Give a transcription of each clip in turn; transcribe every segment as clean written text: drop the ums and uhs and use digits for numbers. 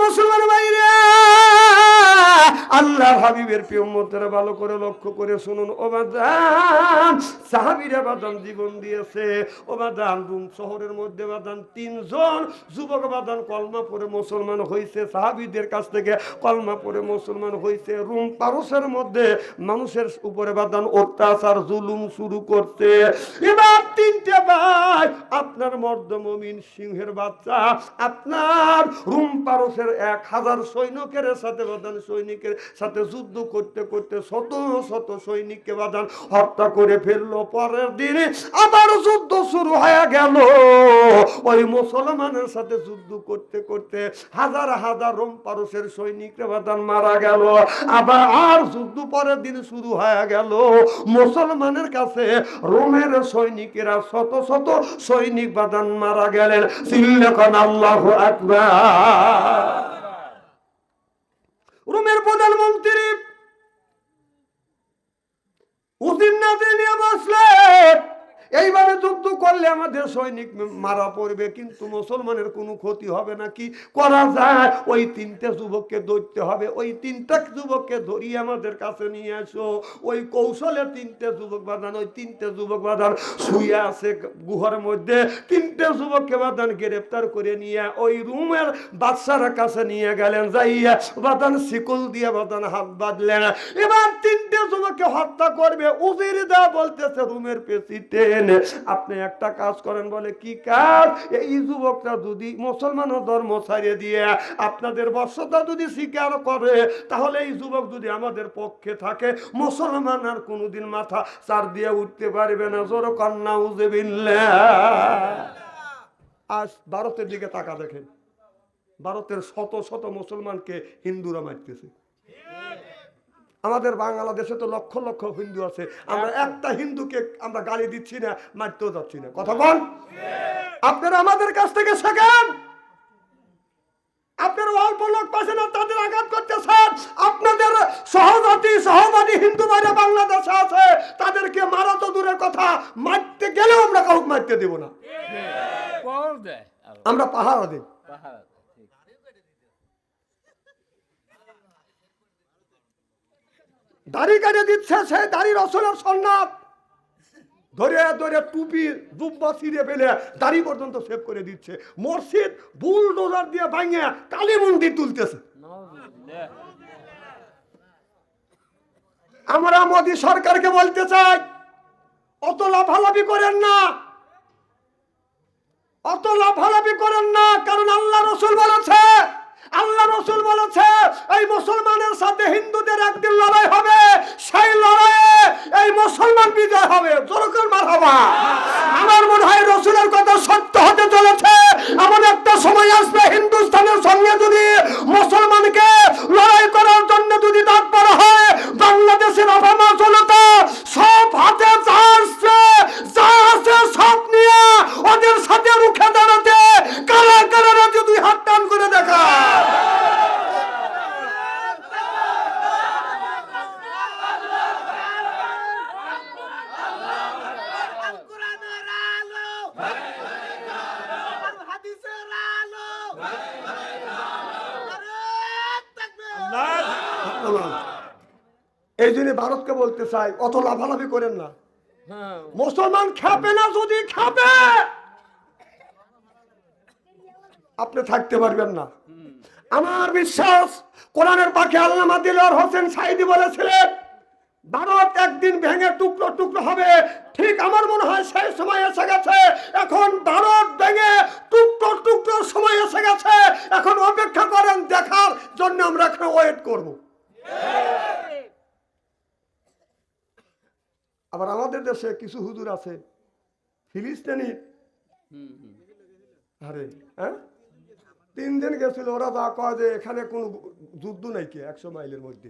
মুসলমান ভাইরা, আল্লাহর হাবিবের প্রিয় উম্মতেরা ভালো করে লক্ষ্য করে শুনুন। ও বাদান, সাহাবীরা বাদান জীবন দিয়েছে। ও বাদান, রুম শহরের মধ্যে বাদান 3 জন যুবক বাদান কলমা পড়ে মুসলমান হয়েছে। সাহাবীদের কাছ থেকে কলমা পড়ে মুসলমান হয়েছে। রুম পারস্যের মধ্যে মানুষের উপরে বাদান অত্যাচার জুলুম শুরু করতে। এবার 3টে ভাই, আপনার মর্দ মুমিন সিংহের বাচ্চা, আপনার রুম পারস্যের 1000 সৈনিকের সাথে বাদান সৈনিকের সাথে যুদ্ধ করতে করতে শত শত সৈনিককে বাদান হত্যা করে ফেললো। পরের দিনে আবার যুদ্ধ শুরু হয়ে গেল। ওই মুসলমানের সাথে যুদ্ধ করতে করতে হাজার হাজার রোম পারস্যের সৈনিকরা বাদান মারা গেল। আবার যুদ্ধ পরের দিন শুরু হয়ে গেল। মুসলমানের কাছে রোমের সৈনিকেরা শত শত সৈনিক বাদান মারা গেলেন। সিল্লাকান আল্লাহু আকবার। রোমের প্রধানমন্ত্রী উদিন্নাতে নিয়ে বসলেন, এইভাবে যুদ্ধ করলে আমাদের সৈনিক মারা পড়বে, কিন্তু মুসলমানের কোনো ক্ষতি হবে না। কি করা যায়? ওই 3টে যুবককে ধরতে হবে। ওই 3টা যুবককে ধরিয়ে আমাদের কাছে নিয়ে আসো। ওই কৌশলে 3টে যুবক বাঁধান, ওই 3টে যুবক বাঁধান শুয়ে আছে গুহার মধ্যে। 3টে যুবককে বাঁধান গ্রেফতার করে নিয়ে ওই রুমের বাদশার কাছে নিয়ে গেলেন। যাইয়া বাঁধান শিকল দিয়ে বাঁধান হাত বাঁধলেন। এবার 3টে যুবককে হত্যা করবে। উজির দা বলতেছে রুমের প্রেসিডেন্ট, আপনি একটা কাজ করেন। বলে কি কাজ? এই যুবকটা যদি মুসলমান ধর্ম ছাড়িয়ে দিয়ে আপনাদের বর্ষতা যদি স্বীকার করে, তাহলে এই যুবক যদি আমাদের পক্ষে থাকে, মুসলমান আর কোনোদিন মাথা চার দিয়ে উঠতে পারবে না। জোর কন্যা উজবিল্লাহ। আজ ভারতের দিকে তাকা দেখেন, ভারতের শত শত মুসলমানকে হিন্দুরা মারতেছে। আমাদের বাংলাদেশে তো লক্ষ লক্ষ হিন্দু আছে, আমরা একটা হিন্দুকে আমরা গালি দিচ্ছি না, মারতেও যাচ্ছি না। কথা বল, আপনারা আমাদের কাছ থেকে শেখেন। আপনারা অল্প লোক পাচ্ছেন না, তাদের আঘাত করতেছেন। আপনাদের সহবাদী হিন্দু ভাইরা বাংলাদেশে আছে, তাদেরকে মারা তো দূরের কথা, মারতে গেলেও আমরা কাউকে মারতে দেব না। আমরা পাহারা দিই। দাড়ি কাটে দিচ্ছে, সেই দাড়ি রসুলের সন্ন্যাত ধরে ধরে টুপি জুব্বা ছিঁড়ে ফেলে দাড়ি পর্যন্ত সেভ করে দিচ্ছে। মসজিদ বুলডোজার দিয়ে ভাঙে কালী মন্দির তুলতেছে। আমরা মোদী সরকারকে বলতে চাই, অত লাফালাফি করেন না, অত লাফালাফি করেন না। কারণ আল্লাহ রসুল বলেছে, আল্লাহ রসুল বলেছে এই মুসলমানের সাথে হিন্দুদের একদিন লড়াই হবে, সেই লড়াইয়ে এই মুসলমান বিজয় হবে। জোরকার মারহাবা। আমার মনে হয় রসুলের কথা সত্য হতে চলেছে। এমন একটা সময় আসবে, হিন্দুস্তানের সঙ্গে যদি মুসলমানকে লড়াই করার জন্য যদি ডাক পড়া হয়, বাংলাদেশের আপামর জনতা সব হাতে যা আসছে যা আছে সব নিয়ে ওদের সাথে রুখে দাঁড়াতে কারা কারা যদি হাত টান করে দেখা। এই জন্য ভারতকে বলতে চাই, অত লাফালাফি করেন না। মুসলমান খাবে না, যদি খাবে আপনি থাকতে পারবেন না। আমার বিশ্বাস, কোরআনের পাখি আল্লামা দিলওয়ার হোসেন সাইদি বলেছিলেন, ভারত একদিন ভেঙে টুকরো টুকরো হবে। ঠিক আমার মনে হয় সেই সময় এসে গেছে। এখন ভারত ভেঙে টুকরো টুকরো সময় এসে গেছে। এখন অপেক্ষা করেন, দেখার জন্য আমরা এখানে ওয়েট করব। আবার আমাদের দেশে কিছু হুজুর আছে ফিলিস্তিনি, আরে হ্যাঁ 3 দিন গেছিল, ওরা যা কয় যে এখানে কোন যুদ্ধ নাই কি 100 মাইলের মধ্যে।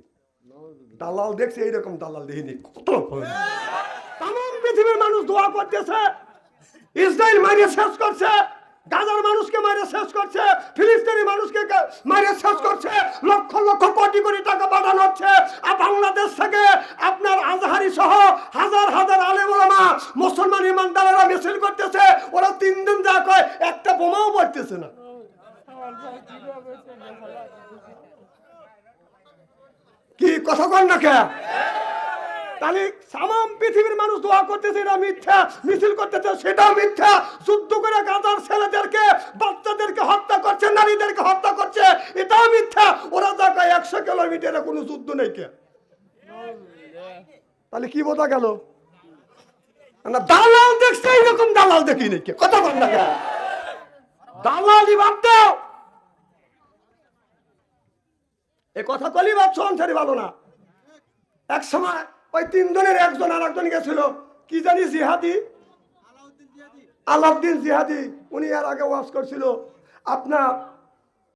দালাল দেখছে, এইরকম দালাল দেখিনি। তাম পৃথিবীর মানুষ দোয়া করতেছে, ইসরায়েল মারিয়ে শেষ করছে, গাজার মানুষকে মারিয়ে শেষ করছে, ফিলিস্তিনি মানুষকে মারিয়ে শেষ করছে, লক্ষ লক্ষ কোটি কোটি টাকা পাঠানো হচ্ছে। আর বাংলাদেশ থেকে আপনার আজহারি সহ হাজার হাজার আলেম ওলামা মুসলমান ইমানদারেরা মিছিল করতেছে। ওরা 3 দিন যা কয় একটা বোমাও পড়তেছে না। কি কথা কন না কে? তাহলে সামাম পৃথিবীর মানুষ দোয়া করতেছে এটা মিথ্যা, মিছিল করতেছে সেটা মিথ্যা, যুদ্ধ করে গাজার ছেলেদেরকে বাচ্চাদেরকে হত্যা করছে, নারীদেরকে হত্যা করছে এটাও মিথ্যা। ওরা দেখায় 100 কিলোমিটারে কোনো যুদ্ধ নেই কে। তাহলে কি বোঝা গেল? না দালাল দেখছে, এইরকম দালাল দেখি নাকি? কথা বল না কে? দালালি বাদ দাও, এ কথা কলি ভাবছো অনসারি ভালো না। এক সময় ওই 3 জনের একজন আর একজন গেছিল, কি জানি জিহাদি, আলাউদ্দিন জিহাদি, উনি এর আগে ওয়াজ করছিল আপনার